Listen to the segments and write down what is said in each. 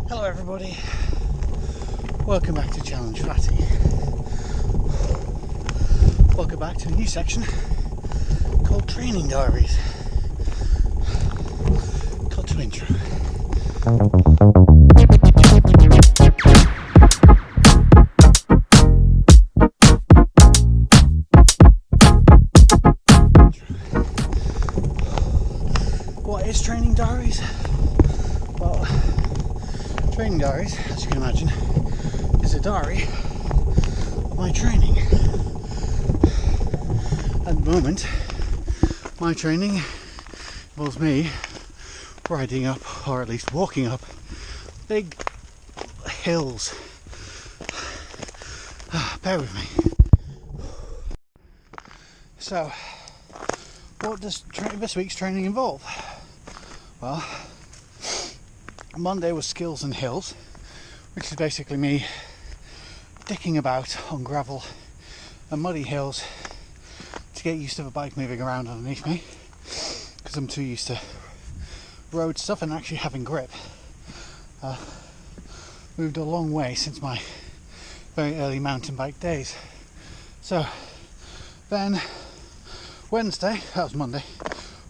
Hello everybody, welcome back to Challenge Fatty. Welcome back to a new section called Training Diaries. Cut to intro. What is Training Diaries? Well, Training Diaries, as you can imagine, is a diary of my training. At the moment, my training involves me riding up, or at least walking up, big hills. Bear with me. So, what does this week's training involve? Well, Monday was skills and hills, which is basically me dicking about on gravel and muddy hills to get used to the bike moving around underneath me, because I'm too used to road stuff and actually having grip. Moved a long way since my very early mountain bike days. So then Wednesday, that was Monday,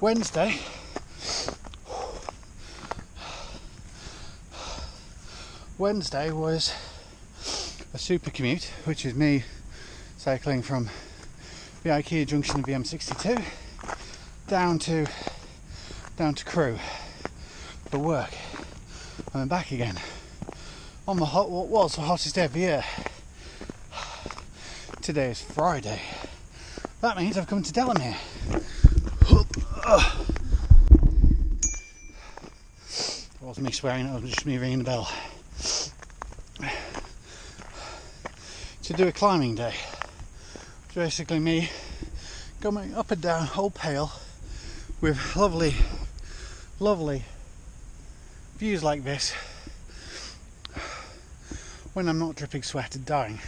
Wednesday was a super commute, which is me cycling from the IKEA junction of the M62 down to Crewe for work and then back again on what was the hottest day of the year. Today is Friday. That means I've come to Delamere. It wasn't me swearing, it was just me ringing the bell. To do a climbing day. It's basically me going up and down Old Pale with lovely views like this when I'm not dripping sweat and dying.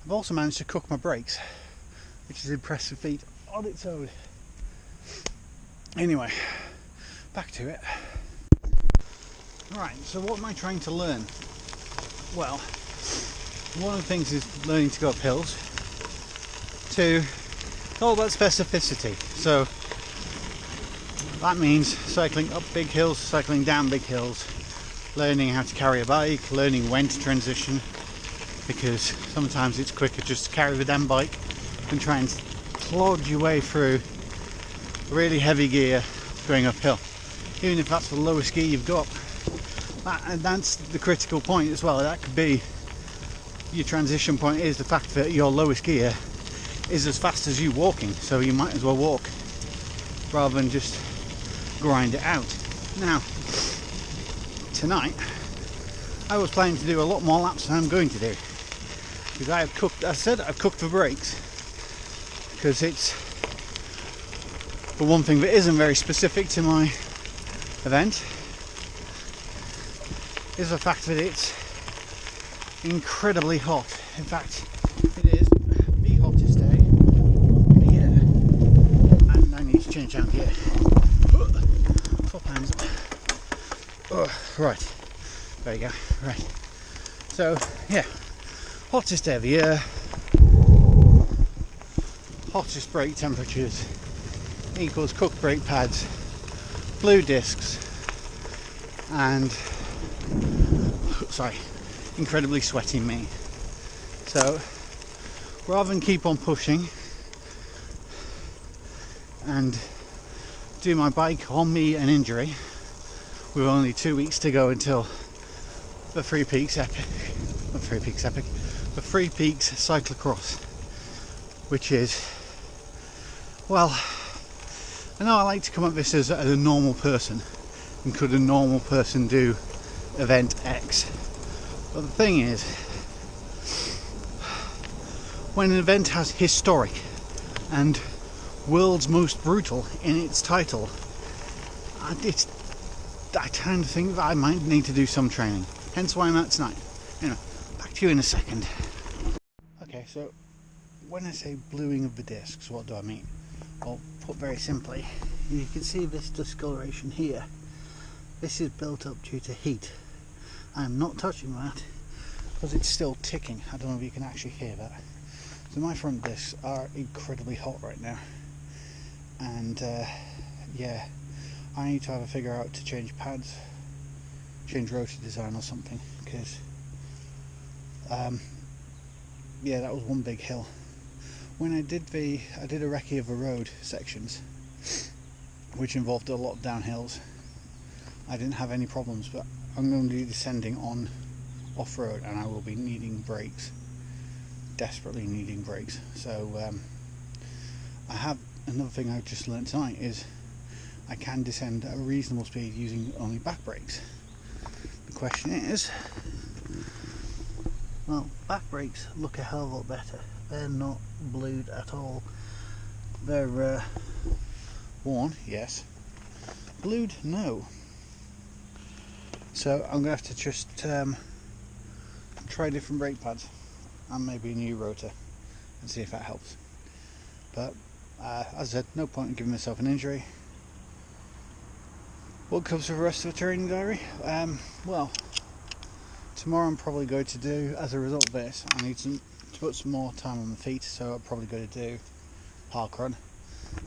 I've also managed to cook my brakes, which is an impressive feat on its own. Anyway, back to it. Right, so what am I trying to learn? Well, one of the things is learning to go up hills. Two, all about specificity. So that means cycling up big hills, cycling down big hills, learning how to carry a bike, learning when to transition, because sometimes it's quicker just to carry the damn bike than try and plod your way through really heavy gear going uphill, even if that's the lowest gear you've got. And that's the critical point as well. That could be your transition point, is the fact that your lowest gear is as fast as you walking, so you might as well walk rather than just grind it out. Now, tonight I was planning to do a lot more laps than I'm going to do, because I've cooked the brakes, because it's the one thing that isn't very specific to my event is the fact that it's incredibly hot. In fact, it is the hottest day of the year. And I need to change down here. Top hands. Right. There you go. Right. So, yeah. Hottest day of the year. Hottest brake temperatures equals cooked brake pads, blue discs, and incredibly sweaty me. So rather than keep on pushing and do my bike on me an injury, with only 2 weeks to go until the Three Peaks cyclocross, which is, well, I know I like to come at this as a normal person, and could a normal person do event X? But the thing is, when an event has historic and world's most brutal in its title, I kind of think that I might need to do some training. Hence why I'm out tonight. Anyway, back to you in a second. Okay, so when I say bluing of the discs, what do I mean? Well, put very simply, you can see this discoloration here. This is built up due to heat. I'm not touching that because it's still ticking. I don't know if you can actually hear that. So my front discs are incredibly hot right now, and yeah, I need to have a figure out to change pads, change rotor design or something, because yeah, that was one big hill. When I did a recce of the road sections, which involved a lot of downhills, I didn't have any problems, but I'm going to be descending on off-road and I will be needing brakes, desperately needing brakes. So I have another thing I just learned tonight is I can descend at a reasonable speed using only back brakes. The question is, well, back brakes look a hell of a lot better. They're not blued at all. They're worn, yes. Blued, no. So I'm going to have to just try different brake pads and maybe a new rotor and see if that helps. But as I said, no point in giving myself an injury. What comes for the rest of the training diary? Well, tomorrow I'm probably going to do, as a result of this, I need to put some more time on my feet, so I'm probably going to do park run.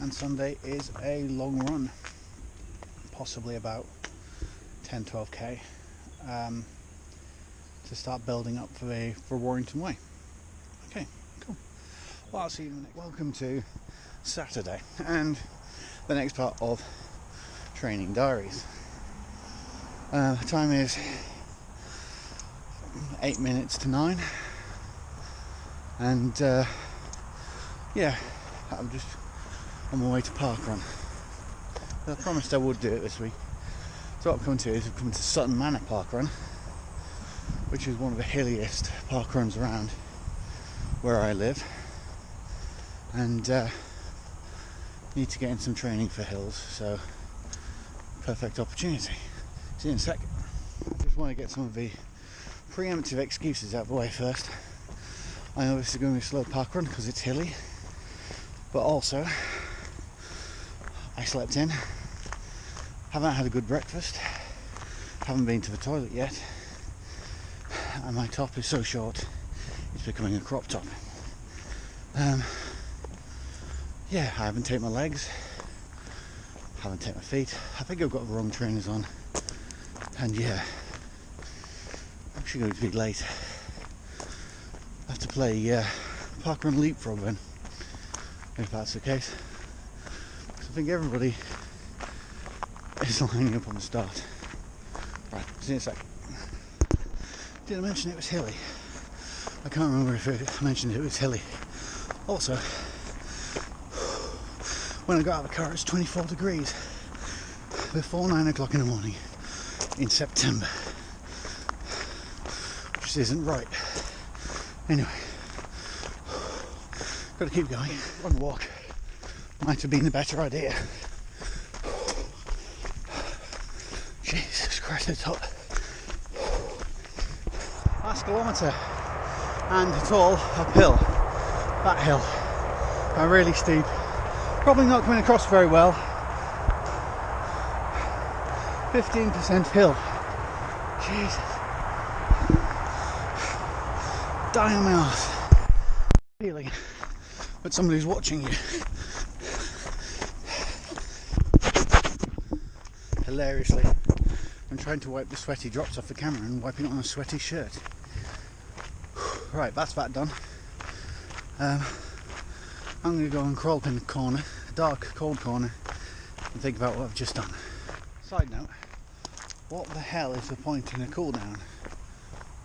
And Sunday is a long run, possibly about 10-12k, to start building up for Warrington Way. Okay, cool. Well, I'll see you in the next. Welcome to Saturday and the next part of Training Diaries. The time is 8 minutes to 9, and yeah, I'm just on my way to park run. I promised I would do it this week. So what I'm coming to is I'm coming to Sutton Manor Park Run, which is one of the hilliest park runs around where I live, and need to get in some training for hills, so perfect opportunity. See you in a sec. I just want to get some of the preemptive excuses out of the way first. I know this is going to be a slow park run because it's hilly, but also I slept in, haven't had a good breakfast, haven't been to the toilet yet, and my top is so short it's becoming a crop top. Yeah, I haven't taken my legs, haven't taken my feet. I think I've got the wrong trainers on, and yeah, I'm actually going to be late. I have to play parkrun leapfrog then, if that's the case. Because I think everybody is lining up on the start. Right, see you in a sec. Did I mention it was hilly? I can't remember if I mentioned it was hilly. Also, when I got out of the car, it's 24 degrees before 9 o'clock in the morning in September, which isn't right. Anyway, got to keep going. Run and walk might have been the better idea. Jesus Christ, it's hot. Last kilometre, and it's all uphill. That hill, really steep. Probably not coming across very well. 15% hill. Jesus. Dying on my arse. Feeling that somebody's watching you. Hilariously, I'm trying to wipe the sweaty drops off the camera and wiping it on a sweaty shirt. Right, that's that done. I'm going to go and crawl up in the corner, a dark, cold corner, and think about what I've just done. Side note, what the hell is the point in a cool down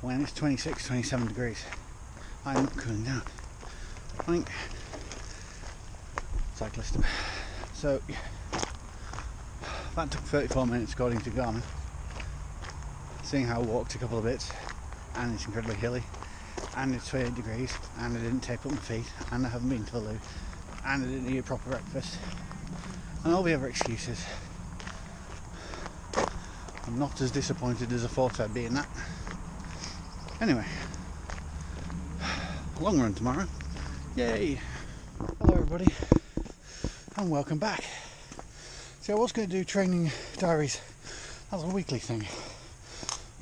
when it's 26, 27 degrees? I'm not cooling down. I think cyclist. So that took 34 minutes according to Garmin. Seeing how I walked a couple of bits, and it's incredibly hilly, and it's 28 degrees, and I didn't tape up my feet, and I haven't been to the loo, and I didn't eat a proper breakfast, and all the other excuses. I'm not as disappointed as I thought I'd be in that. Anyway, long run tomorrow. Yay! Hello everybody, and welcome back. So I was going to do training diaries as a weekly thing,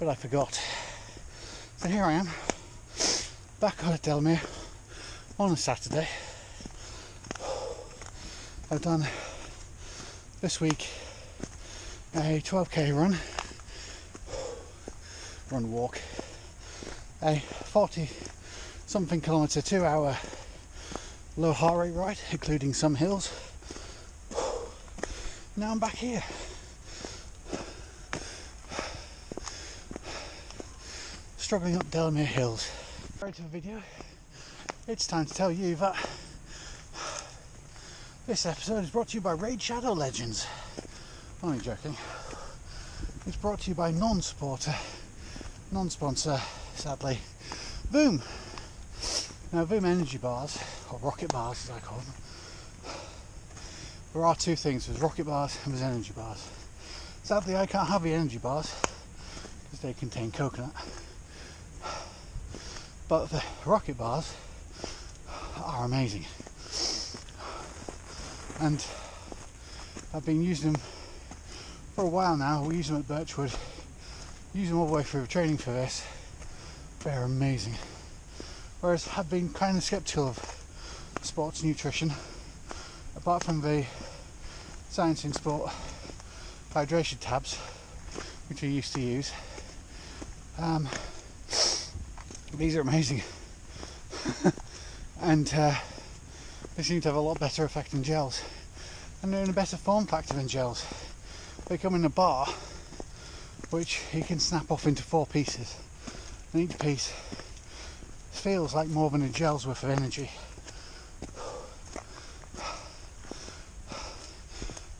but I forgot. So here I am, back on at Delmere on a Saturday. I've done this week a 12k run walk, a 40 something kilometre 2 hour low heart rate ride, including some hills. Now I'm back here. Struggling up Delamere Hills. Right to the video, it's time to tell you that this episode is brought to you by Raid Shadow Legends. Only joking. It's brought to you by non-sponsor, sadly, Voom. Now Voom energy bars, or rocket bars as I call them, there are two things, there's rocket bars and there's energy bars. Sadly I can't have the energy bars because they contain coconut, but the rocket bars are amazing, and I've been using them for a while now. We use them at Birchwood, use them all the way through the training for this. They're amazing. Whereas I've been kind of skeptical of sports nutrition, apart from the Science in Sport hydration tabs, which I used to use. These are amazing. And they seem to have a lot better effect than gels, and they're in a better form factor than gels. They come in a bar which you can snap off into 4 pieces, and each piece feels like more than a gel's worth of energy.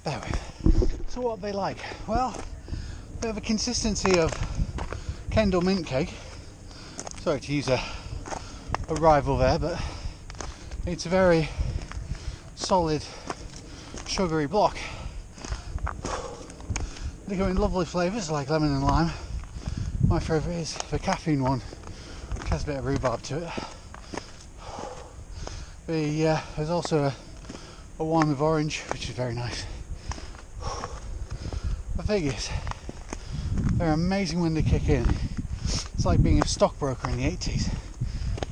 Bear with. So what are they like? Well, they have a consistency of Kendall mint cake. Sorry to use a rival there, but it's a very solid sugary block. They come in lovely flavours like lemon and lime. My favourite is the caffeine one, which has a bit of rhubarb to it. There's also a one with orange, which is very nice. The thing is, they're amazing when they kick in. It's like being a stockbroker in the 80s.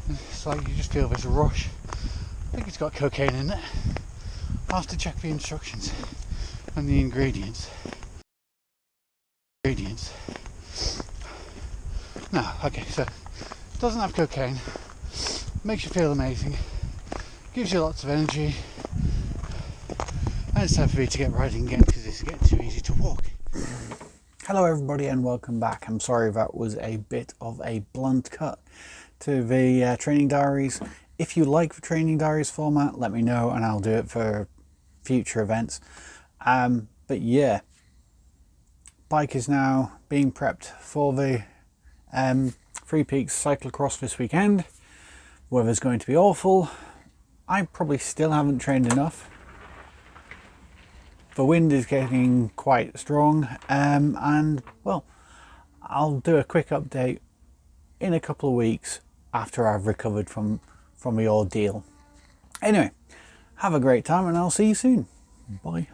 It's like you just feel this rush. I think it's got cocaine in it. I'll have to check the instructions and the ingredients. No, okay, so it doesn't have cocaine, makes you feel amazing, gives you lots of energy, and it's time for me to get riding again because it's getting too easy to walk. Hello everybody and welcome back. I'm sorry that was a bit of a blunt cut to the training diaries. If you like the training diaries format, let me know and I'll do it for future events. But yeah, bike is now being prepped for the Three Peaks cyclocross this weekend. Weather's going to be awful. I probably still haven't trained enough. The wind is getting quite strong, and well, I'll do a quick update in a couple of weeks after I've recovered from the ordeal. Anyway, have a great time and I'll see you soon. Bye.